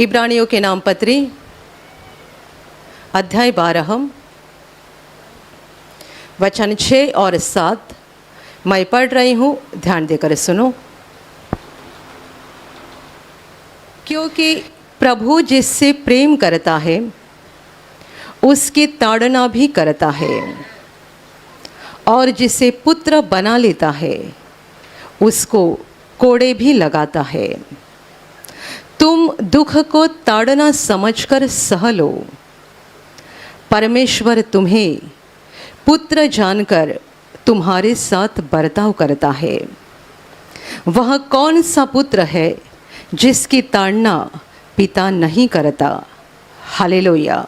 इब्रानियों के नाम पत्री अध्याय 12 वचन 6 और 7 मैं पढ़ रही हूँ, ध्यान देकर सुनो। क्योंकि प्रभु जिससे प्रेम करता है उसकी ताड़ना भी करता है, और जिसे पुत्र बना लेता है उसको कोड़े भी लगाता है। तुम दुख को ताड़ना समझकर सह लो। परमेश्वर तुम्हें पुत्र जानकर तुम्हारे साथ बर्ताव करता है। वह कौन सा पुत्र है जिसकी ताड़ना पिता नहीं करता? Hallelujah,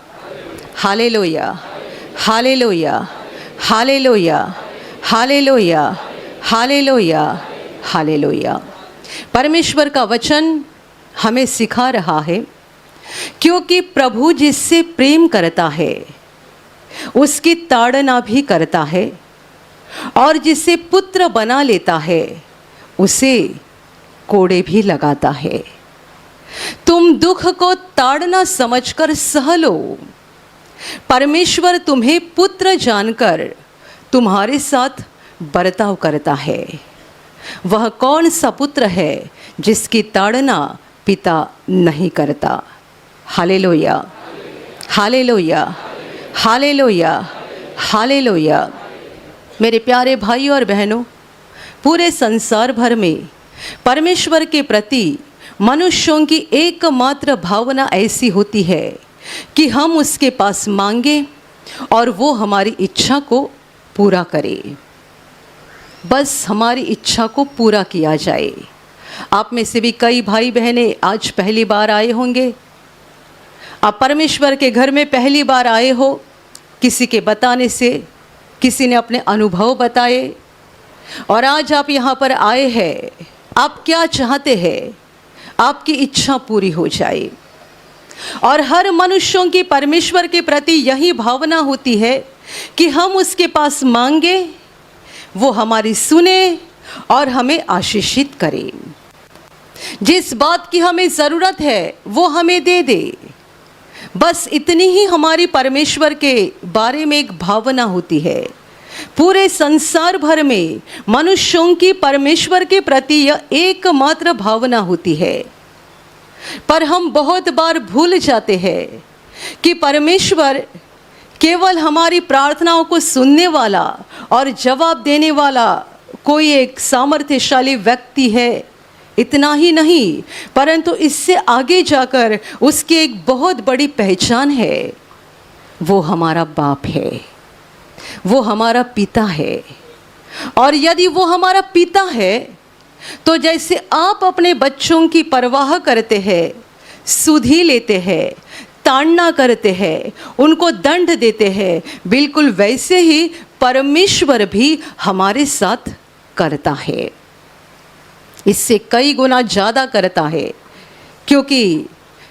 hallelujah, hallelujah, hallelujah, hallelujah, hallelujah, hallelujah. परमेश्वर का वचन हमें सिखा रहा है, क्योंकि प्रभु जिससे प्रेम करता है उसकी ताड़ना भी करता है, और जिसे पुत्र बना लेता है उसे कोड़े भी लगाता है। तुम दुख को ताड़ना समझकर सह लो। परमेश्वर तुम्हें पुत्र जानकर तुम्हारे साथ बर्ताव करता है। वह कौन सा पुत्र है जिसकी ताड़ना पिता नहीं करता? Hallelujah, hallelujah, hallelujah, hallelujah. मेरे प्यारे भाई और बहनों, पूरे संसार भर में परमेश्वर के प्रति मनुष्यों की एकमात्र भावना ऐसी होती है कि हम उसके पास मांगे और वो हमारी इच्छा को पूरा करे। बस हमारी इच्छा को पूरा किया जाए। आप में से भी कई भाई बहनें आज पहली बार आए होंगे। आप परमेश्वर के घर में पहली बार आए हो। किसी के बताने से, किसी ने अपने अनुभव बताए, और आज आप यहाँ पर आए हैं। आप क्या चाहते हैं? आपकी इच्छा पूरी हो जाए। और हर मनुष्यों की परमेश्वर के प्रति यही भावना होती है कि हम उसके पास मांगे, वो हमारी सुने और हमें आशीषित करे। जिस बात की हमें ज़रूरत है वो हमें दे दे। बस इतनी ही हमारी परमेश्वर के बारे में एक भावना होती है। पूरे संसार भर में मनुष्यों की परमेश्वर के प्रति यह एकमात्र भावना होती है। पर हम बहुत बार भूल जाते हैं कि परमेश्वर केवल हमारी प्रार्थनाओं को सुनने वाला और जवाब देने वाला कोई एक सामर्थ्यशाली व्यक्ति है, इतना ही नहीं, परंतु इससे आगे जाकर उसकी एक बहुत बड़ी पहचान है। वो हमारा बाप है, वो हमारा पिता है। और यदि वो हमारा पिता है तो जैसे आप अपने बच्चों की परवाह करते हैं, सुधि लेते हैं, ताड़ना करते हैं, उनको दंड देते हैं, बिल्कुल वैसे ही परमेश्वर भी हमारे साथ करता है। इससे कई गुना ज़्यादा करता है, क्योंकि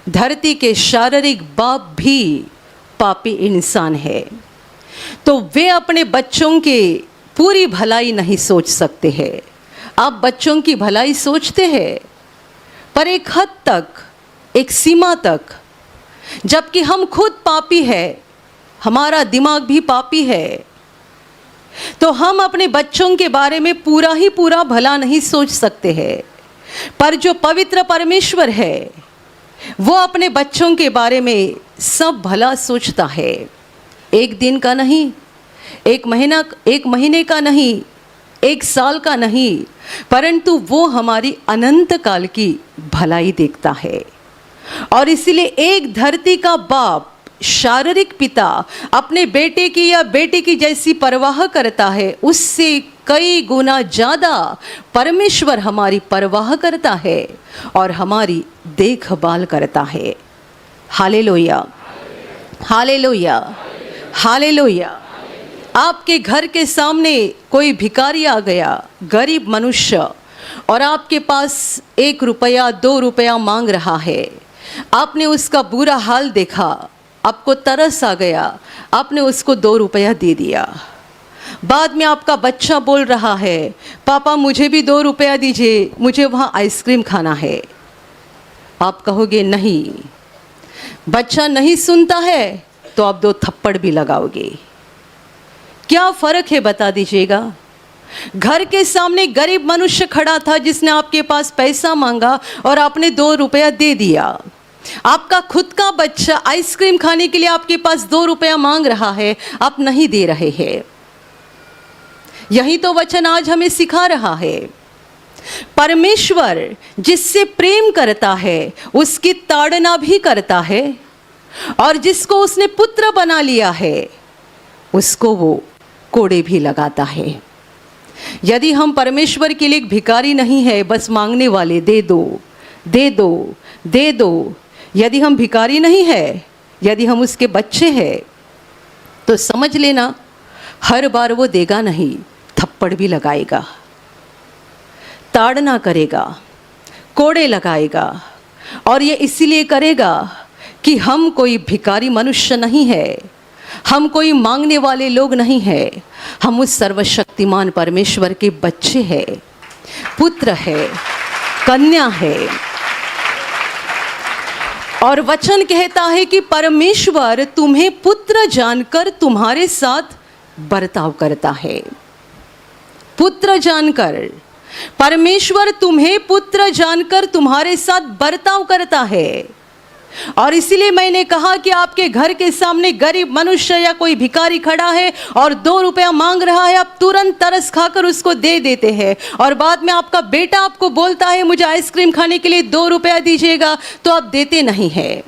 धरती के शारीरिक बाप भी पापी इंसान है। तो वे अपने बच्चों के पूरी भलाई नहीं सोच सकते हैं। आप बच्चों की भलाई सोचते हैं, पर एक हद तक, एक सीमा तक। जबकि हम खुद पापी हैं, हमारा दिमाग भी पापी है, तो हम अपने बच्चों के बारे में पूरा ही पूरा भला नहीं सोच सकते हैं। पर जो पवित्र परमेश्वर है वो अपने बच्चों के बारे में सब भला सोचता है। एक दिन का नहीं, एक महीने का नहीं, एक साल का नहीं, परंतु वो हमारी अनंत काल की भलाई देखता है। और इसलिए एक धरती का बाप, शारीरिक पिता, अपने बेटे की या बेटी की जैसी परवाह करता है, उससे कई गुना ज़्यादा परमेश्वर हमारी परवाह करता है और हमारी देखभाल करता है। Hallelujah, hallelujah, hallelujah. आपके घर के सामने कोई भिखारी आ गया, गरीब मनुष्य, और आपके पास 1 रुपया 2 रुपया मांग रहा है। आपने उसका बुरा हाल देखा, आपको तरस आ गया, आपने उसको 2 रुपया दे दिया। बाद में आपका बच्चा बोल रहा है, पापा मुझे भी 2 रुपया दीजिए, मुझे वहाँ आइसक्रीम खाना है। आप कहोगे नहीं, बच्चा नहीं सुनता है तो आप 2 थप्पड़ भी लगाओगे। क्या फर्क है बता दीजिएगा। घर के सामने गरीब मनुष्य खड़ा था जिसने आपके पास पैसा मांगा और आपने 2 रुपया दे दिया। आपका खुद का बच्चा आइसक्रीम खाने के लिए आपके पास 2 रुपया मांग रहा है, आप नहीं दे रहे हैं। यही तो वचन आज हमें सिखा रहा है। परमेश्वर जिससे प्रेम करता है उसकी ताड़ना भी करता है, और जिसको उसने पुत्र बना लिया है उसको वो कोड़े भी लगाता है। यदि हम परमेश्वर के लिए एक भिखारी नहीं है, बस मांगने वाले, दे दो दे दो दे दो, यदि हम भिखारी नहीं है, यदि हम उसके बच्चे हैं, तो समझ लेना हर बार वो देगा नहीं, थप्पड़ भी लगाएगा, ताड़ना करेगा, कोड़े लगाएगा। और ये इसीलिए करेगा कि हम कोई भिखारी मनुष्य नहीं है, हम कोई मांगने वाले लोग नहीं हैं, हम उस सर्वशक्तिमान परमेश्वर के बच्चे हैं, पुत्र है, कन्या है। और वचन कहता है कि परमेश्वर तुम्हें पुत्र जानकर तुम्हारे साथ बर्ताव करता है। पुत्र जानकर, परमेश्वर तुम्हें पुत्र जानकर तुम्हारे साथ बर्ताव करता है। और इसीलिए मैंने कहा कि आपके घर के सामने गरीब मनुष्य या कोई भिखारी खड़ा है और 2 रुपया मांग रहा है, आप तुरंत तरस खाकर उसको दे देते हैं। और बाद में आपका बेटा आपको बोलता है मुझे आइसक्रीम खाने के लिए 2 रुपया दीजिएगा, तो आप देते नहीं हैं।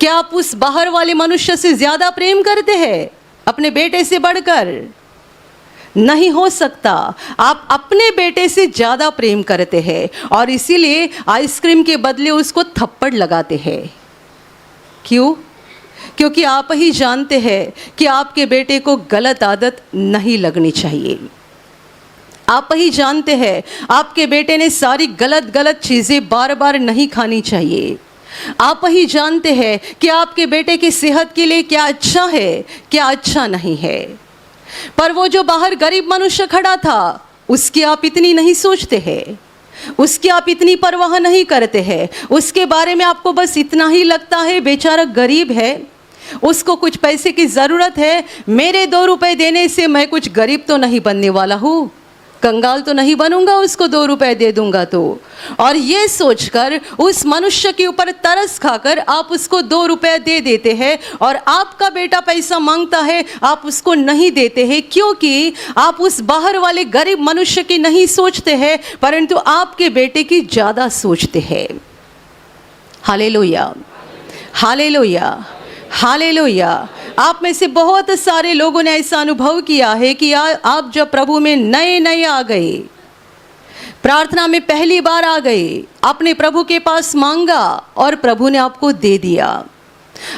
क्या आप उस बाहर वाले मनुष्य से ज्यादा प्रेम करते हैं अपने बेटे से बढ़कर? नहीं हो सकता। आप अपने बेटे से ज़्यादा प्रेम करते हैं और इसीलिए आइसक्रीम के बदले उसको थप्पड़ लगाते हैं। क्यों? क्योंकि आप ही जानते हैं कि आपके बेटे को गलत आदत नहीं लगनी चाहिए। आप ही जानते हैं आपके बेटे ने सारी गलत चीज़ें बार बार नहीं खानी चाहिए। आप ही जानते हैं कि आपके बेटे की सेहत के लिए क्या अच्छा है, क्या अच्छा नहीं है। पर वो जो बाहर गरीब मनुष्य खड़ा था, उसकी आप इतनी नहीं सोचते हैं, उसकी आप इतनी परवाह नहीं करते हैं। उसके बारे में आपको बस इतना ही लगता है बेचारा गरीब है, उसको कुछ पैसे की ज़रूरत है, मेरे 2 रुपए देने से मैं कुछ गरीब तो नहीं बनने वाला हूँ, कंगाल तो नहीं बनूंगा उसको 2 रुपए दे दूंगा तो। और ये सोचकर उस मनुष्य के ऊपर तरस खाकर आप उसको 2 रुपए दे देते हैं, और आपका बेटा पैसा मांगता है आप उसको नहीं देते हैं, क्योंकि आप उस बाहर वाले गरीब मनुष्य की नहीं सोचते हैं, परंतु आपके बेटे की ज़्यादा सोचते हैं। Hallelujah, hallelujah, hallelujah. आप में से बहुत सारे लोगों ने ऐसा अनुभव किया है कि आप जब प्रभु में नए आ गए, प्रार्थना में पहली बार आ गए, आपने प्रभु के पास मांगा और प्रभु ने आपको दे दिया।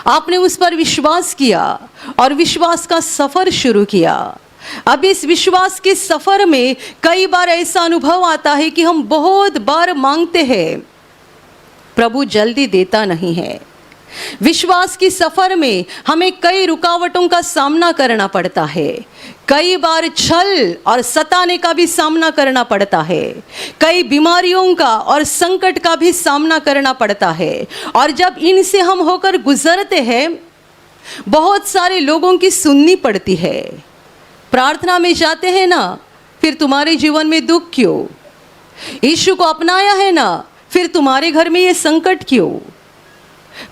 आपने उस पर विश्वास किया और विश्वास का सफ़र शुरू किया। अब इस विश्वास के सफ़र में कई बार ऐसा अनुभव आता है कि हम बहुत बार मांगते हैं, प्रभु जल्दी देता नहीं है। विश्वास की सफ़र में हमें कई रुकावटों का सामना करना पड़ता है, कई बार छल और सताने का भी सामना करना पड़ता है, कई बीमारियों का और संकट का भी सामना करना पड़ता है। और जब इनसे हम होकर गुजरते हैं, बहुत सारे लोगों की सुननी पड़ती है। प्रार्थना में जाते हैं ना, फिर तुम्हारे जीवन में दुख क्यों? यीशु को अपनाया है ना, फिर तुम्हारे घर में ये संकट क्यों?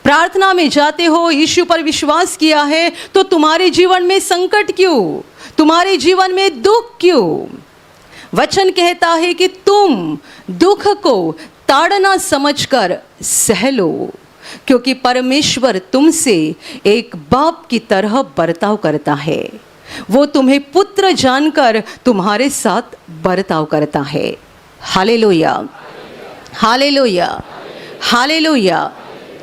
प्रार्थना में जाते हो, यीशु पर विश्वास किया है, तो तुम्हारे जीवन में संकट क्यों? तुम्हारे जीवन में दुख क्यों? वचन कहता है कि तुम दुख को ताड़ना समझकर सह लो, क्योंकि परमेश्वर तुमसे एक बाप की तरह बर्ताव करता है। वो तुम्हें पुत्र जानकर तुम्हारे साथ बर्ताव करता है। Hallelujah, hallelujah, hallelujah.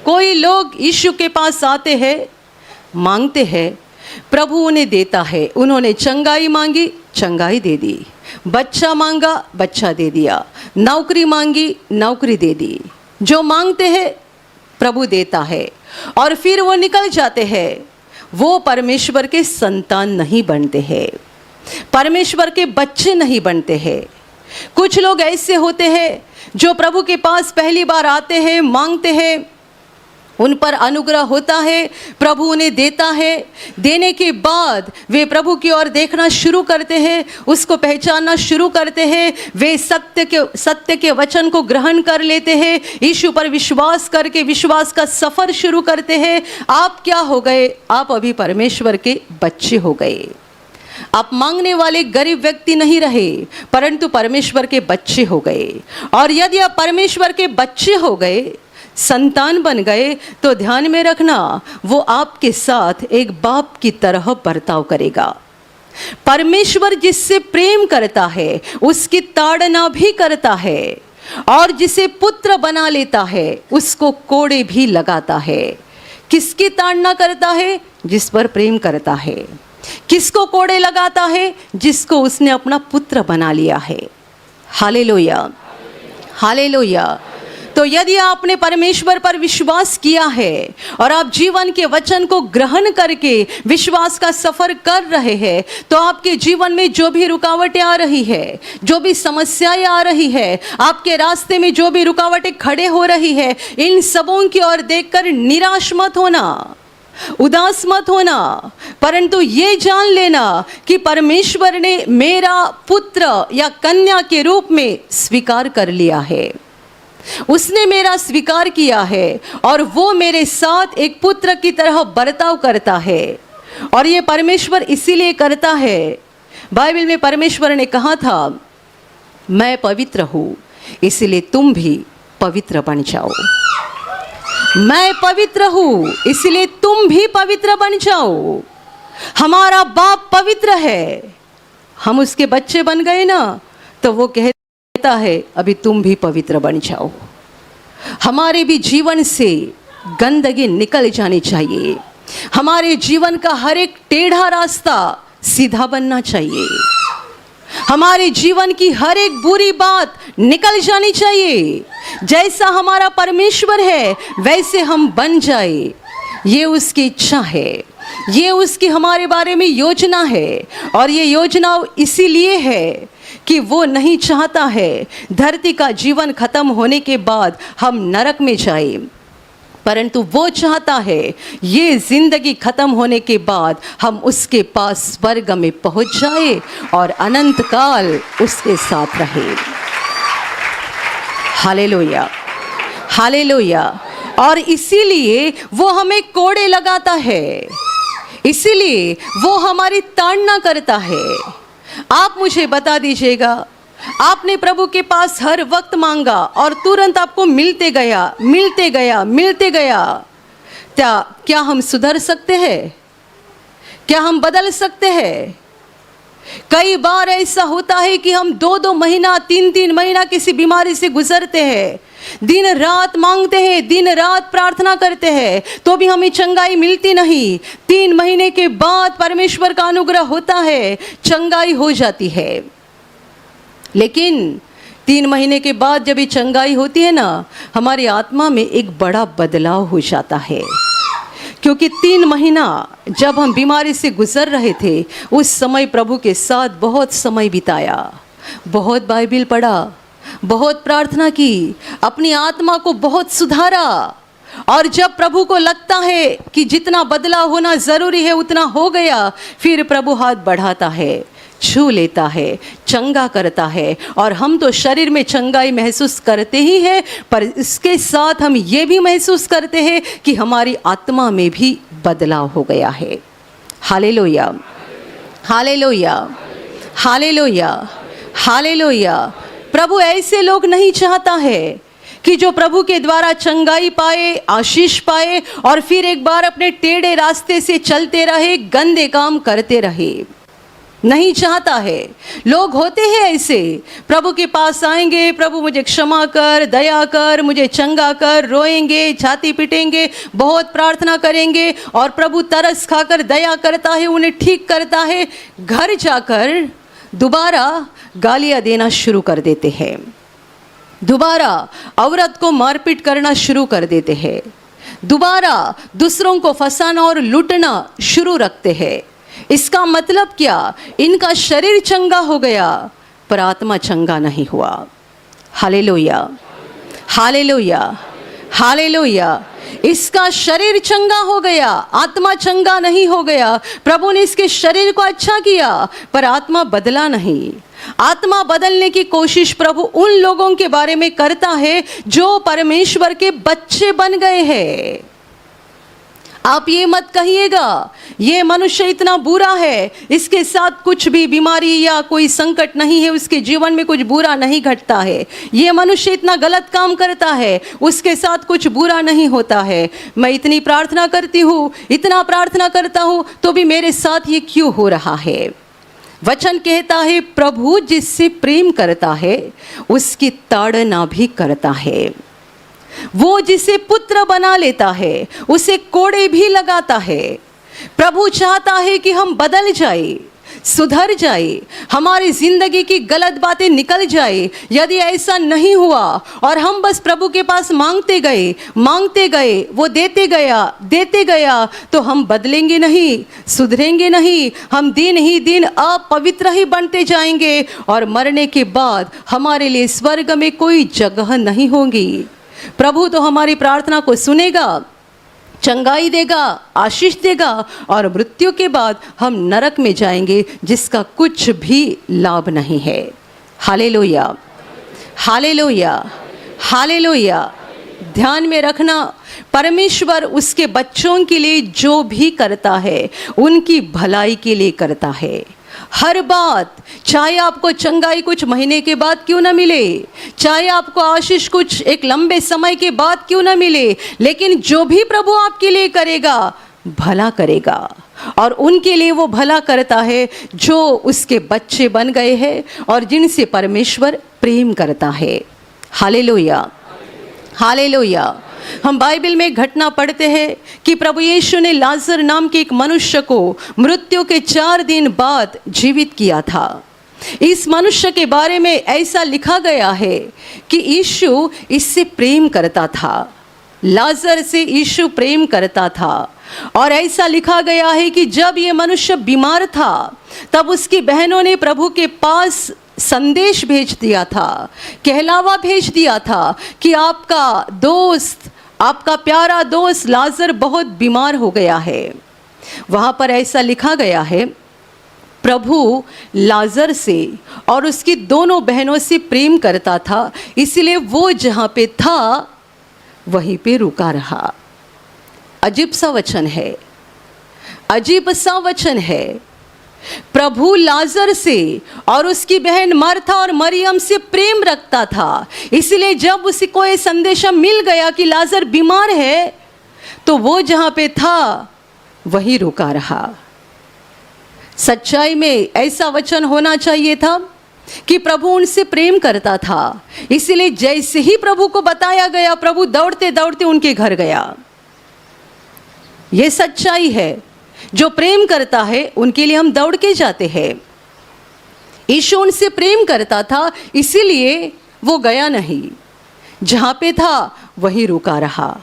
कोई लोग यीशु के पास आते हैं, मांगते हैं, प्रभु उन्हें देता है। उन्होंने चंगाई मांगी, चंगाई दे दी, बच्चा मांगा, बच्चा दे दिया, नौकरी मांगी, नौकरी दे दी। जो मांगते हैं प्रभु देता है, और फिर वो निकल जाते हैं। वो परमेश्वर के संतान नहीं बनते हैं, परमेश्वर के बच्चे नहीं बनते हैं। कुछ लोग ऐसे होते हैं जो प्रभु के पास पहली बार आते हैं, मांगते हैं, उन पर अनुग्रह होता है, प्रभु उन्हें देता है। देने के बाद वे प्रभु की ओर देखना शुरू करते हैं, उसको पहचानना शुरू करते हैं। वे सत्य के वचन को ग्रहण कर लेते हैं, यीशु पर विश्वास करके विश्वास का सफ़र शुरू करते हैं। आप क्या हो गए? आप अभी परमेश्वर के बच्चे हो गए। आप मांगने वाले गरीब व्यक्ति नहीं रहे, परंतु परमेश्वर के बच्चे हो गए। और यदि आप परमेश्वर के बच्चे हो गए, संतान बन गए, तो ध्यान में रखना, वो आपके साथ एक बाप की तरह बर्ताव करेगा। परमेश्वर जिससे प्रेम करता है उसकी ताड़ना भी करता है, और जिसे पुत्र बना लेता है उसको कोड़े भी लगाता है। किसकी ताड़ना करता है? जिस पर प्रेम करता है। किसको कोड़े लगाता है? जिसको उसने अपना पुत्र बना लिया है। Hallelujah, hallelujah. तो यदि आपने परमेश्वर पर विश्वास किया है और आप जीवन के वचन को ग्रहण करके विश्वास का सफ़र कर रहे हैं, तो आपके जीवन में जो भी रुकावटें आ रही है, जो भी समस्याएं आ रही है, आपके रास्ते में जो भी रुकावटें खड़े हो रही है, इन सबों की ओर देखकर निराश मत होना, उदास मत होना, परंतु ये जान लेना कि परमेश्वर ने मेरा पुत्र या कन्या के रूप में स्वीकार कर लिया है। उसने मेरा स्वीकार किया है और वो मेरे साथ एक पुत्र की तरह बर्ताव करता है। और ये परमेश्वर इसीलिए करता है, बाइबल में परमेश्वर ने कहा था, मैं पवित्र हूँ इसलिए तुम भी पवित्र बन जाओ। मैं पवित्र हूँ इसलिए तुम भी पवित्र बन जाओ। हमारा बाप पवित्र है, हम उसके बच्चे बन गए ना, तो वो कहता है अभी तुम भी पवित्र बन जाओ। हमारे भी जीवन से गंदगी निकल जानी चाहिए। हमारे जीवन का हर एक टेढ़ा रास्ता सीधा बनना चाहिए। हमारे जीवन की हर एक बुरी बात निकल जानी चाहिए। जैसा हमारा परमेश्वर है वैसे हम बन जाए, ये उसकी इच्छा है, ये उसकी हमारे बारे में योजना है। और ये योजना इसीलिए है कि वो नहीं चाहता है धरती का जीवन खत्म होने के बाद हम नरक में जाए, परंतु वो चाहता है ये जिंदगी खत्म होने के बाद हम उसके पास स्वर्ग में पहुंच जाए और अनंत काल उसके साथ रहे। Hallelujah, hallelujah. और इसीलिए वो हमें कोड़े लगाता है, इसीलिए वो हमारी ताड़ना करता है। आप मुझे बता दीजिएगा, आपने प्रभु के पास हर वक्त मांगा और तुरंत आपको मिलते गया, मिलते गया, मिलते गया। क्या हम सुधर सकते हैं? क्या हम बदल सकते हैं? कई बार ऐसा होता है कि हम 2-2 महीना, 3-3 महीना किसी बीमारी से गुजरते हैं, दिन रात मांगते हैं, दिन रात प्रार्थना करते हैं, तो भी हमें चंगाई मिलती नहीं। 3 महीने के बाद परमेश्वर का अनुग्रह होता है, चंगाई हो जाती है। लेकिन 3 महीने के बाद जब ये चंगाई होती है ना, हमारी आत्मा में एक बड़ा बदलाव हो जाता है। क्योंकि 3 महीना जब हम बीमारी से गुजर रहे थे, उस समय प्रभु के साथ बहुत समय बिताया, बहुत बाइबल पढ़ा, बहुत प्रार्थना की, अपनी आत्मा को बहुत सुधारा। और जब प्रभु को लगता है कि जितना बदलाव होना ज़रूरी है उतना हो गया, फिर प्रभु हाथ बढ़ाता है, छू लेता है, चंगा करता है। और हम तो शरीर में चंगाई महसूस करते ही हैं, पर इसके साथ हम ये भी महसूस करते हैं कि हमारी आत्मा में भी बदलाव हो गया है। Hallelujah, hallelujah, hallelujah, hallelujah. प्रभु ऐसे लोग नहीं चाहता है कि जो प्रभु के द्वारा चंगाई पाए, आशीष पाए और फिर एक बार अपने टेढ़े रास्ते से चलते रहे, गंदे काम करते रहे। नहीं चाहता है। लोग होते हैं ऐसे, प्रभु के पास आएंगे, प्रभु मुझे क्षमा कर, दया कर, मुझे चंगा कर, रोएंगे, छाती पीटेंगे, बहुत प्रार्थना करेंगे और प्रभु तरस खाकर दया करता है, उन्हें ठीक करता है। घर जाकर दोबारा गालियाँ देना शुरू कर देते हैं, दोबारा औरत को मारपीट करना शुरू कर देते हैं, दोबारा दूसरों को फंसाना और लूटना शुरू रखते हैं। इसका मतलब क्या? इनका शरीर चंगा हो गया पर आत्मा चंगा नहीं हुआ। Hallelujah, hallelujah, hallelujah. इसका शरीर चंगा हो गया, आत्मा चंगा नहीं हो गया। प्रभु ने इसके शरीर को अच्छा किया, पर आत्मा बदला नहीं। आत्मा बदलने की कोशिश प्रभु उन लोगों के बारे में करता है जो परमेश्वर के बच्चे बन गए हैं। आप ये मत कहिएगा ये मनुष्य इतना बुरा है, इसके साथ कुछ भी बीमारी या कोई संकट नहीं है, उसके जीवन में कुछ बुरा नहीं घटता है। ये मनुष्य इतना गलत काम करता है, उसके साथ कुछ बुरा नहीं होता है। मैं इतनी प्रार्थना करती हूँ, इतना प्रार्थना करता हूँ, तो भी मेरे साथ ये क्यों हो रहा है? वचन कहता है प्रभु जिससे प्रेम करता है उसकी ताड़ना भी करता है। वो जिसे पुत्र बना लेता है उसे कोड़े भी लगाता है। प्रभु चाहता है कि हम बदल जाए, सुधर जाए, हमारी जिंदगी की गलत बातें निकल जाए। यदि ऐसा नहीं हुआ और हम बस प्रभु के पास मांगते गए, वो देते गया, तो हम बदलेंगे नहीं, सुधरेंगे नहीं। हम दिन ही दिन अपवित्र ही बनते जाएंगे और मरने के बाद हमारे लिए स्वर्ग में कोई जगह नहीं होगी। प्रभु तो हमारी प्रार्थना को सुनेगा, चंगाई देगा, आशीष देगा, और मृत्यु के बाद हम नरक में जाएंगे जिसका कुछ भी लाभ नहीं है। Hallelujah, hallelujah, hallelujah. ध्यान में रखना, परमेश्वर उसके बच्चों के लिए जो भी करता है उनकी भलाई के लिए करता है। हर बात, चाहे आपको चंगाई कुछ महीने के बाद क्यों ना मिले, चाहे आपको आशीष कुछ एक लंबे समय के बाद क्यों ना मिले, लेकिन जो भी प्रभु आपके लिए करेगा भला करेगा। और उनके लिए वो भला करता है जो उसके बच्चे बन गए हैं और जिनसे परमेश्वर प्रेम करता है। Hallelujah, hallelujah. हम बाइबल में घटना पढ़ते हैं कि प्रभु यीशु ने लाजर नाम के एक मनुष्य को मृत्यु के 4 दिन बाद जीवित किया था। इस मनुष्य के बारे में ऐसा लिखा गया है कि यीशु इससे प्रेम करता था, लाजर से यीशु प्रेम करता था। और ऐसा लिखा गया है कि जब ये मनुष्य बीमार था तब उसकी बहनों ने प्रभु के पास संदेश भेज दिया था, कहलावा भेज दिया था कि आपका दोस्त, आपका प्यारा दोस्त लाजर बहुत बीमार हो गया है। वहाँ पर ऐसा लिखा गया है, प्रभु लाजर से और उसकी दोनों बहनों से प्रेम करता था, इसलिए वो जहाँ पे था वहीं पे रुका रहा। अजीब सा वचन है, अजीब सा वचन है। प्रभु लाजर से और उसकी बहन मार्था और मरियम से प्रेम रखता था, इसलिए जब उसे कोई संदेशा मिल गया कि लाजर बीमार है तो वो जहाँ पे था वहीं रुका रहा। सच्चाई में ऐसा वचन होना चाहिए था कि प्रभु उनसे प्रेम करता था, इसलिए जैसे ही प्रभु को बताया गया प्रभु दौड़ते दौड़ते उनके घर गया। ये सच्चाई है, जो प्रेम करता है उनके लिए हम दौड़ के जाते हैं। यीशु उनसे प्रेम करता था, इसीलिए वो गया नहीं, जहाँ पे था वहीं रुका रहा।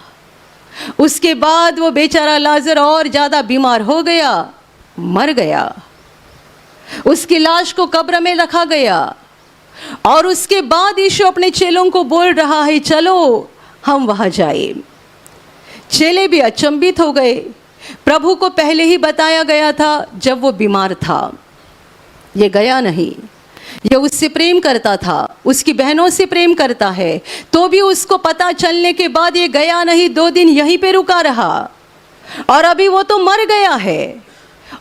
उसके बाद वो बेचारा लाजर और ज़्यादा बीमार हो गया, मर गया। उसकी लाश को कब्र में रखा गया और उसके बाद यीशु अपने चेलों को बोल रहा है, चलो हम वहाँ जाए। चेले भी अचंभित हो गए। प्रभु को पहले ही बताया गया था जब वो बीमार था, ये गया नहीं। ये उससे प्रेम करता था, उसकी बहनों से प्रेम करता है, तो भी उसको पता चलने के बाद ये गया नहीं, 2 दिन यहीं पे रुका रहा। और अभी वो तो मर गया है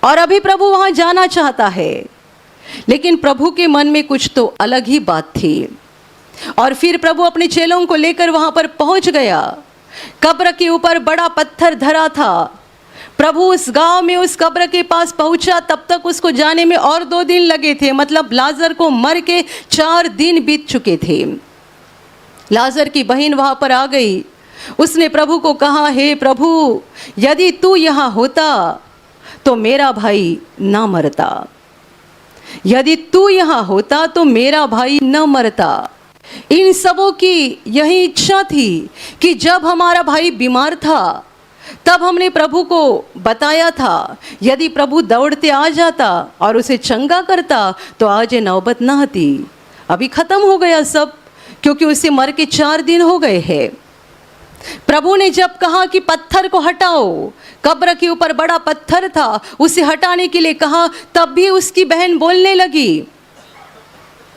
और अभी प्रभु वहाँ जाना चाहता है, लेकिन प्रभु के मन में कुछ तो अलग ही बात थी। और फिर प्रभु अपने चेलों को लेकर वहाँ पर पहुँच गया। कब्र के ऊपर बड़ा पत्थर धरा था। प्रभु उस गांव में उस कब्र के पास पहुंचा, तब तक उसको जाने में और 2 दिन लगे थे। मतलब लाजर को मर के 4 दिन बीत चुके थे। लाजर की बहन वहां पर आ गई। उसने प्रभु को कहा, हे प्रभु, यदि तू यहाँ होता तो मेरा भाई ना मरता। यदि तू यहाँ होता तो मेरा भाई न मरता। इन सबों की यही इच्छा थी कि जब हमारा भाई बीमार था तब हमने प्रभु को बताया था, यदि प्रभु दौड़ते आ जाता और उसे चंगा करता तो आज ये नौबत ना आती। अभी ख़त्म हो गया सब, क्योंकि उसे मर के 4 दिन हो गए हैं। प्रभु ने जब कहा कि पत्थर को हटाओ, कब्र के ऊपर बड़ा पत्थर था, उसे हटाने के लिए कहा, तब भी उसकी बहन बोलने लगी,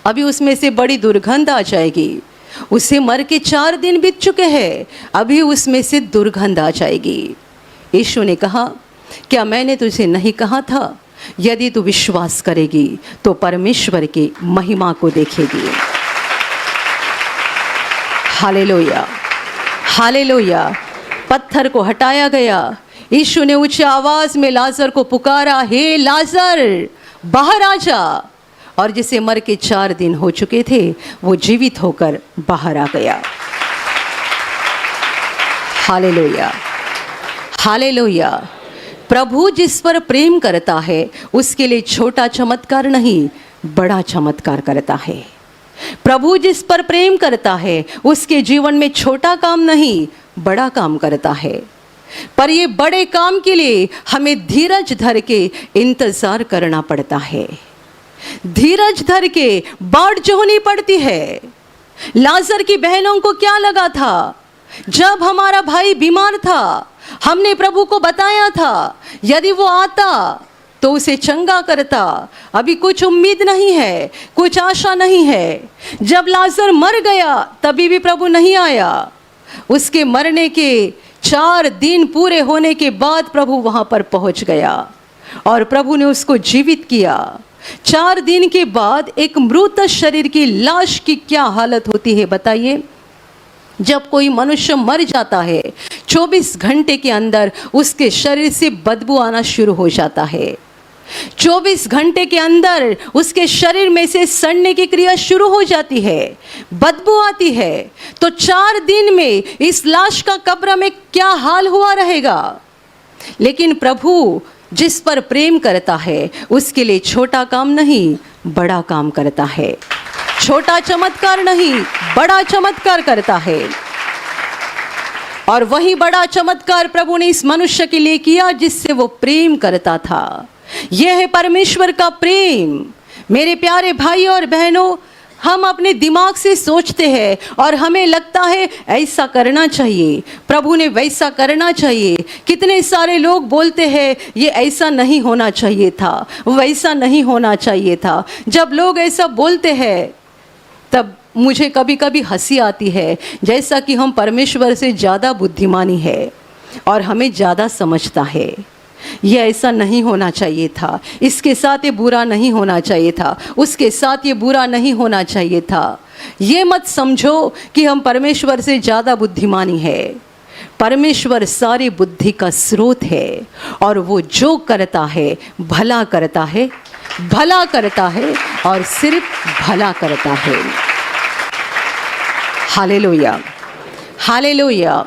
अभी उसमें से बड़ी दुर्गंध आ जाएगी, उसे मर के 4 दिन बीत चुके हैं, अभी उसमें से दुर्गंध आ जाएगी। यीशु ने कहा, क्या मैंने तुझे नहीं कहा था, यदि तू विश्वास करेगी तो परमेश्वर की महिमा को देखेगी। Hallelujah, hallelujah. पत्थर को हटाया गया। यीशु ने ऊंची आवाज में लाजर को पुकारा, हे लाजर बाहर आ जा। और जिसे मर के 4 दिन हो चुके थे वो जीवित होकर बाहर आ गया। Hallelujah, hallelujah. प्रभु जिस पर प्रेम करता है उसके लिए छोटा चमत्कार नहीं, बड़ा चमत्कार करता है। प्रभु जिस पर प्रेम करता है उसके जीवन में छोटा काम नहीं, बड़ा काम करता है। पर ये बड़े काम के लिए हमें धीरज धर के इंतजार करना पड़ता है, धीरज धर के बाट जोहनी पड़ती है। लाजर की बहनों को क्या लगा था, जब हमारा भाई बीमार था हमने प्रभु को बताया था यदि वो आता तो उसे चंगा करता, अभी कुछ उम्मीद नहीं है, कुछ आशा नहीं है। जब लाजर मर गया तभी भी प्रभु नहीं आया। उसके मरने के 4 दिन पूरे होने के बाद प्रभु वहां पर पहुंच गया और प्रभु ने उसको जीवित किया। 4 दिन के बाद एक मृत शरीर की लाश की क्या हालत होती है बताइए। जब कोई मनुष्य मर जाता है 24 घंटे के अंदर उसके शरीर से बदबू आना शुरू हो जाता है। 24 घंटे के अंदर उसके शरीर में से सड़ने की क्रिया शुरू हो जाती है, बदबू आती है। तो 4 दिन में इस लाश का कब्र में क्या हाल हुआ रहेगा। लेकिन प्रभु जिस पर प्रेम करता है उसके लिए छोटा काम नहीं, बड़ा काम करता है। छोटा चमत्कार नहीं, बड़ा चमत्कार करता है। और वही बड़ा चमत्कार प्रभु ने इस मनुष्य के लिए किया जिससे वो प्रेम करता था। यह है परमेश्वर का प्रेम। मेरे प्यारे भाई और बहनों, हम अपने दिमाग से सोचते हैं और हमें लगता है ऐसा करना चाहिए, प्रभु ने वैसा करना चाहिए। कितने सारे लोग बोलते हैं ये ऐसा नहीं होना चाहिए था, वैसा नहीं होना चाहिए था। जब लोग ऐसा बोलते हैं तब मुझे कभी कभी हंसी आती है, जैसा कि हम परमेश्वर से ज़्यादा बुद्धिमानी है और हमें ज़्यादा समझता है। ये ऐसा नहीं होना चाहिए था, इसके साथ ये बुरा नहीं होना चाहिए था, उसके साथ ये बुरा नहीं होना चाहिए था। ये मत समझो कि हम परमेश्वर से ज़्यादा बुद्धिमानी है। परमेश्वर सारी बुद्धि का स्रोत है और वो जो करता है भला करता है, भला करता है और सिर्फ भला करता है। Hallelujah, hallelujah,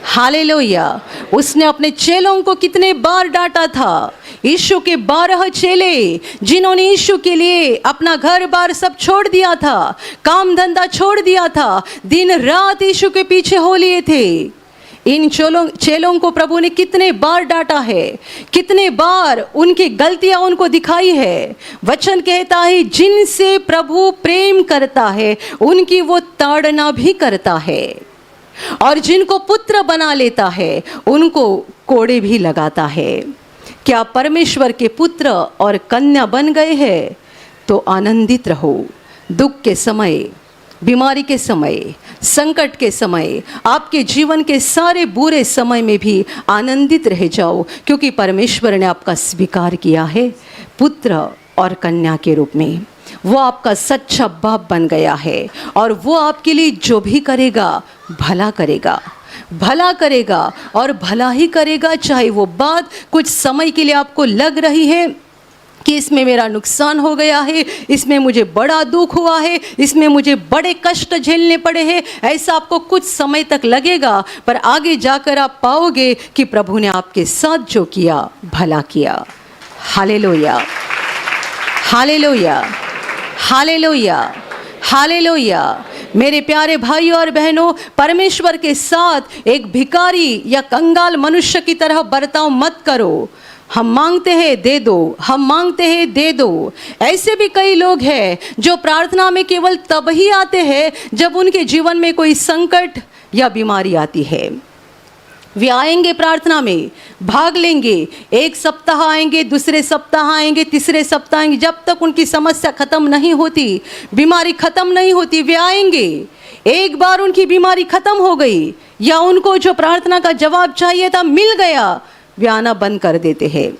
hallelujah. उसने अपने चेलों को कितने बार डांटा था। यीशु के 12 चेले जिन्होंने यीशु के लिए अपना घर बार सब छोड़ दिया था, काम धंधा छोड़ दिया था, दिन रात यीशु के पीछे हो लिए थे। इन चेलों को प्रभु ने कितने बार डांटा है, कितने बार उनकी गलतियां उनको दिखाई है। वचन कहता है जिनसे प्रभु प्रेम करता है उनकी वो ताड़ना भी करता है, और जिनको पुत्र बना लेता है उनको कोड़े भी लगाता है। क्या परमेश्वर के पुत्र और कन्या बन गए हैं तो आनंदित रहो। दुख के समय, बीमारी के समय, संकट के समय, आपके जीवन के सारे बुरे समय में भी आनंदित रह जाओ, क्योंकि परमेश्वर ने आपका स्वीकार किया है पुत्र और कन्या के रूप में। वो आपका सच्चा बाप बन गया है और वो आपके लिए जो भी करेगा भला करेगा, भला करेगा और भला ही करेगा। चाहे वो बात कुछ समय के लिए आपको लग रही है कि इसमें मेरा नुकसान हो गया है, इसमें मुझे बड़ा दुख हुआ है, इसमें मुझे बड़े कष्ट झेलने पड़े हैं, ऐसा आपको कुछ समय तक लगेगा, पर आगे जाकर आप पाओगे कि प्रभु ने आपके साथ जो किया भला किया। Hallelujah, hallelujah, hallelujah, hallelujah. मेरे प्यारे भाई और बहनों, परमेश्वर के साथ एक भिखारी या कंगाल मनुष्य की तरह बर्ताव मत करो। हम मांगते हैं दे दो, हम मांगते हैं दे दो। ऐसे भी कई लोग हैं जो प्रार्थना में केवल तब ही आते हैं जब उनके जीवन में कोई संकट या बीमारी आती है। वे आएंगे प्रार्थना में, भाग लेंगे, एक सप्ताह आएंगे, दूसरे सप्ताह आएंगे, तीसरे सप्ताह आएंगे, जब तक उनकी समस्या खत्म नहीं होती, बीमारी खत्म नहीं होती, वे आएंगे। एक बार उनकी बीमारी खत्म हो गई या उनको जो प्रार्थना का जवाब चाहिए था मिल गया, वे आना बंद कर देते हैं।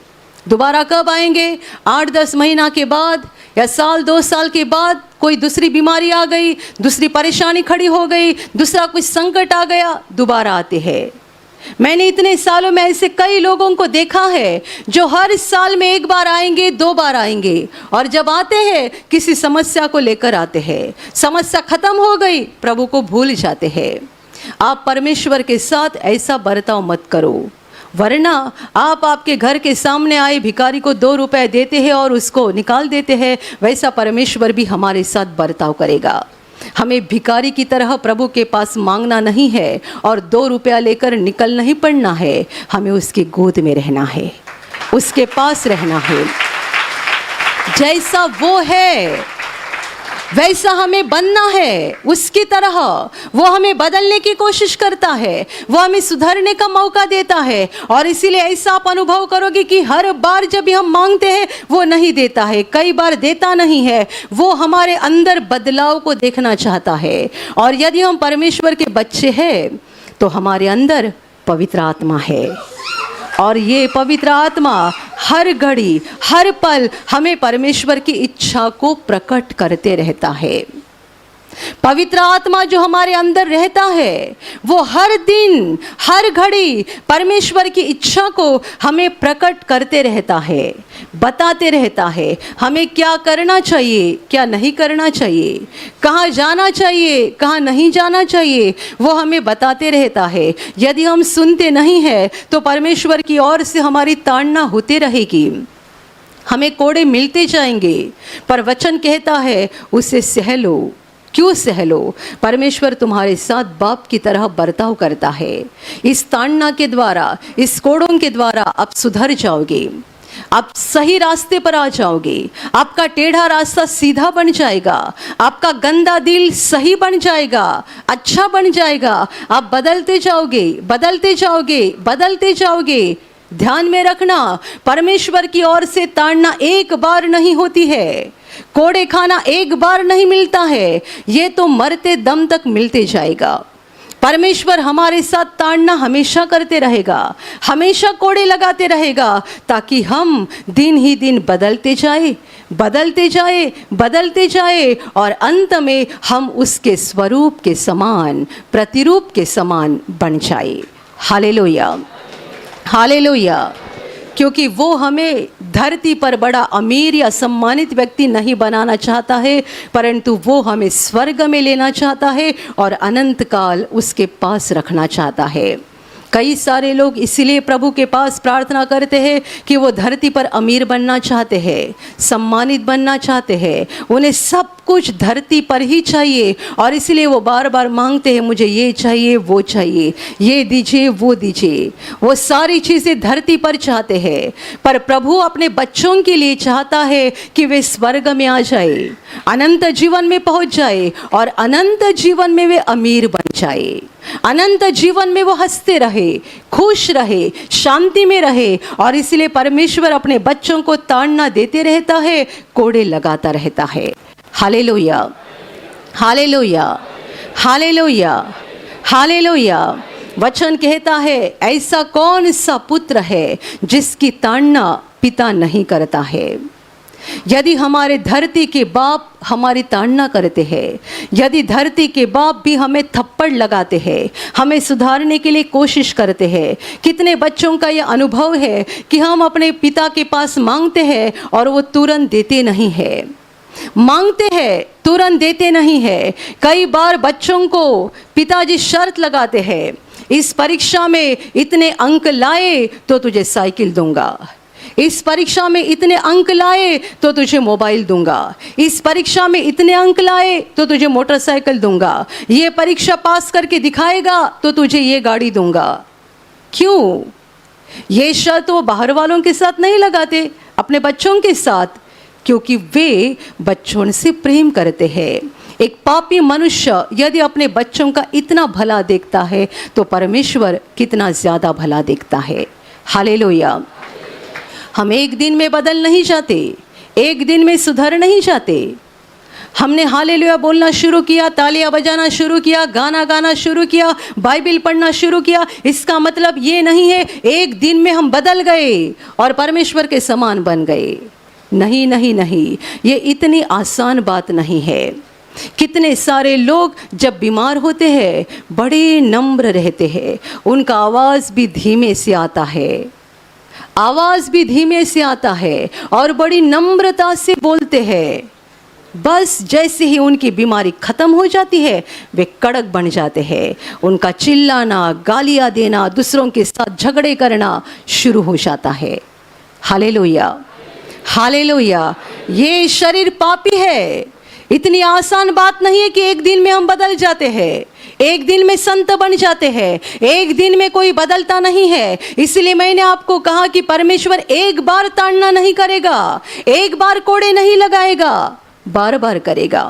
दोबारा कब आएंगे? 8-10 महीना के बाद या साल 2 साल के बाद कोई दूसरी बीमारी आ गई, दूसरी परेशानी खड़ी हो गई, दूसरा कुछ संकट आ गया, दोबारा आते हैं। मैंने इतने सालों में ऐसे कई लोगों को देखा है जो हर साल में 1 बार आएंगे, 2 बार आएंगे, और जब आते हैं किसी समस्या को लेकर आते हैं, समस्या खत्म हो गई, प्रभु को भूल जाते हैं। आप परमेश्वर के साथ ऐसा बर्ताव मत करो, वरना आप आपके घर के सामने आए भिखारी को 2 रुपए देते हैं और उसको निकाल देते हैं, वैसा परमेश्वर भी हमारे साथ बर्ताव करेगा। हमें भिखारी की तरह प्रभु के पास मांगना नहीं है और 2 रुपया लेकर निकल नहीं पड़ना है, हमें उसकी गोद में रहना है, उसके पास रहना है। जैसा वो है वैसा हमें बनना है, उसकी तरह। वो हमें बदलने की कोशिश करता है, वो हमें सुधरने का मौका देता है, और इसीलिए ऐसा आप अनुभव करोगे कि हर बार जब भी हम मांगते हैं वो नहीं देता है, कई बार देता नहीं है। वो हमारे अंदर बदलाव को देखना चाहता है, और यदि हम परमेश्वर के बच्चे हैं तो हमारे अंदर पवित्र आत्मा है, और ये पवित्र आत्मा हर घड़ी हर पल हमें परमेश्वर की इच्छा को प्रकट करते रहता है। पवित्र आत्मा जो हमारे अंदर रहता है वो हर दिन हर घड़ी परमेश्वर की इच्छा को हमें प्रकट करते रहता है, बताते रहता है हमें क्या करना चाहिए, क्या नहीं करना चाहिए, कहाँ जाना चाहिए, कहाँ नहीं जाना चाहिए, वो हमें बताते रहता है। यदि हम सुनते नहीं हैं तो परमेश्वर की ओर से हमारी ताड़ना होती रहेगी, हमें कोड़े मिलते जाएंगे, पर वचन कहता है उसे सह लो। क्यों सह लो? परमेश्वर तुम्हारे साथ बाप की तरह बर्ताव करता है। इस ताड़ना के द्वारा, इस कोड़ों के द्वारा आप सुधर जाओगे, आप सही रास्ते पर आ जाओगे, आपका टेढ़ा रास्ता सीधा बन जाएगा, आपका गंदा दिल सही बन जाएगा, अच्छा बन जाएगा, आप बदलते जाओगे, बदलते जाओगे, बदलते जाओगे। ध्यान में रखना, परमेश्वर की ओर से ताड़ना एक बार नहीं होती है, कोड़े खाना एक बार नहीं मिलता है, ये तो मरते दम तक मिलते जाएगा। परमेश्वर हमारे साथ ताड़ना हमेशा करते रहेगा, हमेशा कोड़े लगाते रहेगा, ताकि हम दिन ही दिन बदलते जाए, बदलते जाए, बदलते जाए, और अंत में हम उसके स्वरूप के समान, प्रतिरूप के समान बन जाए। Hallelujah, hallelujah. क्योंकि वो हमें धरती पर बड़ा अमीर या सम्मानित व्यक्ति नहीं बनाना चाहता है, परंतु वो हमें स्वर्ग में लेना चाहता है और अनंत काल उसके पास रखना चाहता है। कई सारे लोग इसीलिए प्रभु के पास प्रार्थना करते हैं कि वो धरती पर अमीर बनना चाहते हैं, सम्मानित बनना चाहते हैं, उन्हें सब कुछ धरती पर ही चाहिए, और इसलिए वो बार बार मांगते हैं मुझे ये चाहिए, वो चाहिए, ये दीजिए, वो दीजिए। वो सारी चीज़ें धरती पर चाहते हैं, पर प्रभु अपने बच्चों के लिए चाहता है कि वे स्वर्ग में आ जाए, अनंत जीवन में पहुंच जाए, और अनंत जीवन में वे अमीर बन जाए, अनंत जीवन में वो हंसते रहे, खुश रहे, शांति में रहे। और इसलिए परमेश्वर अपने बच्चों को ताड़ना देते रहता है, कोड़े लगाता रहता है। Hallelujah, hallelujah, hallelujah, hallelujah. वचन कहता है ऐसा कौन सा पुत्र है जिसकी ताड़ना पिता नहीं करता है। यदि हमारे धरती के बाप हमारी ताड़ना करते हैं, यदि धरती के बाप भी हमें थप्पड़ लगाते हैं, हमें सुधारने के लिए कोशिश करते हैं, कितने बच्चों का यह अनुभव है कि हम अपने पिता के पास मांगते हैं और वो तुरंत देते नहीं है, मांगते हैं तुरंत देते नहीं है। कई बार बच्चों को पिताजी शर्त लगाते हैं, इस परीक्षा में इतने अंक लाए तो तुझे साइकिल दूंगा, इस परीक्षा में इतने अंक लाए तो तुझे मोबाइल दूंगा, इस परीक्षा में इतने अंक लाए तो तुझे मोटरसाइकिल दूंगा, ये परीक्षा पास करके दिखाएगा तो तुझे ये गाड़ी दूंगा। क्यों? ये शर्त वो बाहर वालों के साथ नहीं लगाते, अपने बच्चों के साथ, क्योंकि वे बच्चों से प्रेम करते हैं। एक पापी मनुष्य यदि अपने बच्चों का इतना भला देखता है तो परमेश्वर कितना ज़्यादा भला देखता है। हालेलुया। हम एक दिन में बदल नहीं जाते, एक दिन में सुधर नहीं जाते। हमने हालेलुया बोलना शुरू किया, तालियां बजाना शुरू किया, गाना गाना शुरू किया, बाइबल पढ़ना शुरू किया, इसका मतलब ये नहीं है एक दिन में हम बदल गए और परमेश्वर के समान बन गए। नहीं नहीं नहीं, ये इतनी आसान बात नहीं है। कितने सारे लोग जब बीमार होते हैं बड़े नम्र रहते हैं, उनका आवाज़ भी धीमे से आता है, आवाज़ भी धीमे से आता है और बड़ी नम्रता से बोलते हैं। बस जैसे ही उनकी बीमारी ख़त्म हो जाती है वे कड़क बन जाते हैं। उनका चिल्लाना, गालियाँ देना, दूसरों के साथ झगड़े करना शुरू हो जाता है। Hallelujah, hallelujah. ये शरीर पापी है। इतनी आसान बात नहीं है कि एक दिन में हम बदल जाते हैं, एक दिन में संत बन जाते हैं, एक दिन में कोई बदलता नहीं है। इसलिए मैंने आपको कहा कि परमेश्वर एक बार ताड़ना नहीं करेगा, एक बार कोड़े नहीं लगाएगा, बार बार करेगा,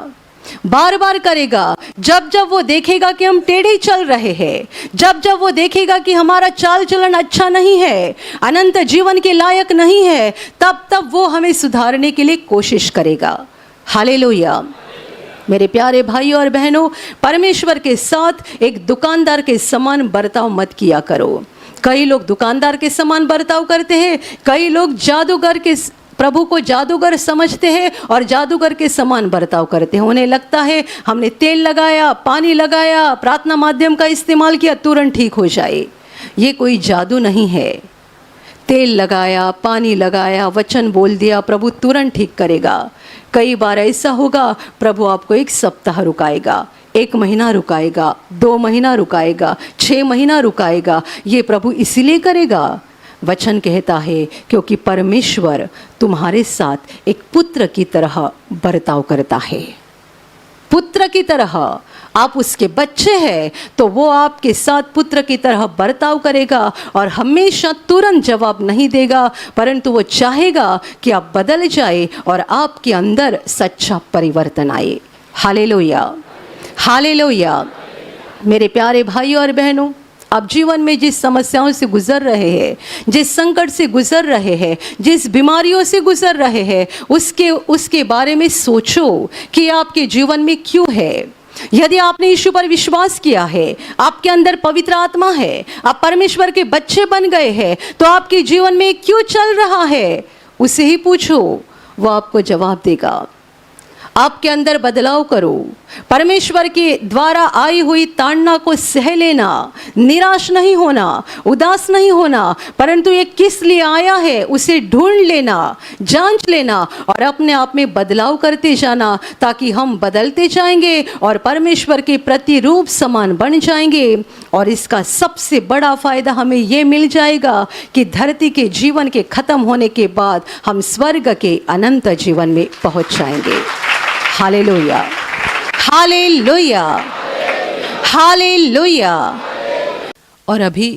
बार बार करेगा। जब जब वो देखेगा कि हम टेढ़े चल रहे हैं, जब जब वो देखेगा कि हमारा चाल चलन अच्छा नहीं है, अनंत जीवन के लायक नहीं है, तब तब वो हमें सुधारने के लिए कोशिश करेगा। हालेलुया। मेरे प्यारे भाइयों और बहनों, परमेश्वर के साथ एक दुकानदार के समान बर्ताव मत किया करो। कई लोग दुकानदार के समान बर्ताव करते हैं, कई लोग जादूगर के प्रभु को जादूगर समझते हैं और जादूगर के समान बर्ताव करते हैं। उन्हें लगता है हमने तेल लगाया, पानी लगाया, प्रार्थना माध्यम का इस्तेमाल किया, तुरंत ठीक हो जाए। ये कोई जादू नहीं है। तेल लगाया, पानी लगाया, वचन बोल दिया, प्रभु तुरंत ठीक करेगा। कई बार ऐसा होगा प्रभु आपको 1 सप्ताह रुकाएगा, 1 महीना रुकाएगा, 2 महीना रुकाएगा, 6 महीना रुकाएगा। ये प्रभु इसीलिए करेगा, वचन कहता है क्योंकि परमेश्वर तुम्हारे साथ एक पुत्र की तरह बर्ताव करता है। पुत्र की तरह, आप उसके बच्चे हैं तो वो आपके साथ पुत्र की तरह बर्ताव करेगा और हमेशा तुरंत जवाब नहीं देगा, परंतु वो चाहेगा कि आप बदल जाए और आपके अंदर सच्चा परिवर्तन आए। Hallelujah, hallelujah. मेरे प्यारे भाइयों और बहनों, आप जीवन में जिस समस्याओं से गुजर रहे हैं, जिस संकट से गुजर रहे हैं, जिस बीमारियों से गुजर रहे हैं, उसके बारे में सोचो कि आपके जीवन में क्यों है। यदि आपने यीशु पर विश्वास किया है, आपके अंदर पवित्र आत्मा है, आप परमेश्वर के बच्चे बन गए हैं, तो आपके जीवन में क्यों चल रहा है उसे ही पूछो, वो आपको जवाब देगा। आपके अंदर बदलाव करो, परमेश्वर के द्वारा आई हुई ताड़ना को सह लेना, निराश नहीं होना, उदास नहीं होना, परंतु ये किस लिए आया है उसे ढूंढ लेना, जांच लेना और अपने आप में बदलाव करते जाना, ताकि हम बदलते जाएंगे और परमेश्वर के प्रतिरूप समान बन जाएंगे। और इसका सबसे बड़ा फायदा हमें ये मिल जाएगा कि धरती के जीवन के खत्म होने के बाद हम स्वर्ग के अनंत जीवन में पहुंच जाएंगे। Hallelujah, hallelujah, hallelujah. और अभी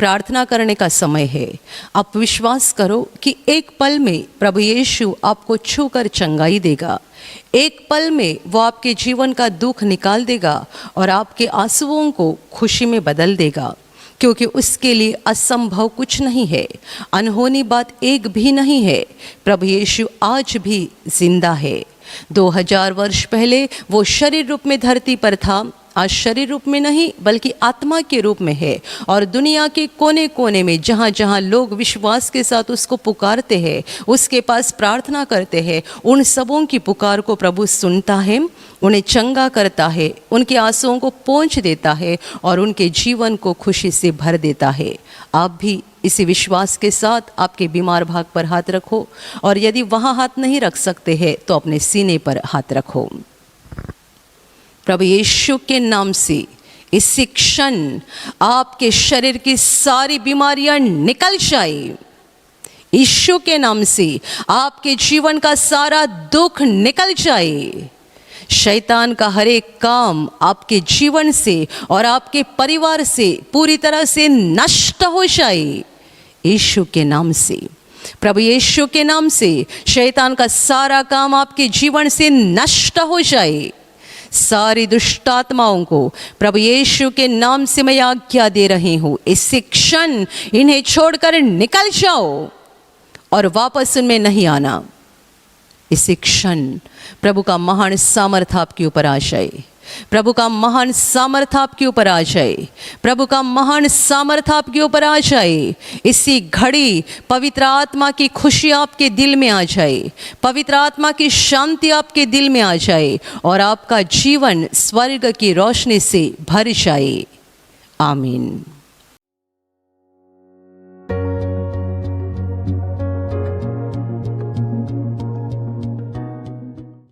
प्रार्थना करने का समय है। आप विश्वास करो कि एक पल में प्रभु यीशु आपको छूकर चंगाई देगा, एक पल में वो आपके जीवन का दुख निकाल देगा और आपके आंसुओं को खुशी में बदल देगा, क्योंकि उसके लिए असंभव कुछ नहीं है, अनहोनी बात एक भी नहीं है। प्रभु यीशु आज भी जिंदा है। 2000 वर्ष पहले वो शरीर रूप में धरती पर था, आज शरीर रूप में नहीं बल्कि आत्मा के रूप में है और दुनिया के कोने कोने में जहाँ जहाँ लोग विश्वास के साथ उसको पुकारते हैं, उसके पास प्रार्थना करते हैं, उन सबों की पुकार को प्रभु सुनता है, उन्हें चंगा करता है, उनके आंसुओं को पोंछ देता है और उनके जीवन को खुशी से भर देता है। आप भी इसी विश्वास के साथ आपके बीमार भाग पर हाथ रखो और यदि वहाँ हाथ नहीं रख सकते हैं तो अपने सीने पर हाथ रखो। प्रभु यीशु के नाम से इसी क्षण आपके शरीर की सारी बीमारियां निकल जाए। यीशु के नाम से आपके जीवन का सारा दुख निकल जाए। शैतान का हर एक काम आपके जीवन से और आपके परिवार से पूरी तरह से नष्ट हो जाए। यीशु के नाम से, प्रभु यीशु के नाम से शैतान का सारा काम आपके जीवन से नष्ट हो जाए। सारी दुष्ट आत्माओं को प्रभु यीशु के नाम से मैं आज्ञा दे रही हूँ, इसी क्षण इन्हें छोड़कर निकल जाओ और वापस उनमें नहीं आना। इसी क्षण प्रभु का महान सामर्थ आपके ऊपर आ जाए, प्रभु का महान सामर्थ आपके ऊपर आ जाए, प्रभु का महान सामर्थ आपके ऊपर आ जाए। इसी घड़ी पवित्र आत्मा की खुशी आपके दिल में आ जाए, पवित्र आत्मा की शांति आपके दिल में आ जाए और आपका जीवन स्वर्ग की रोशनी से भर जाए। आमीन।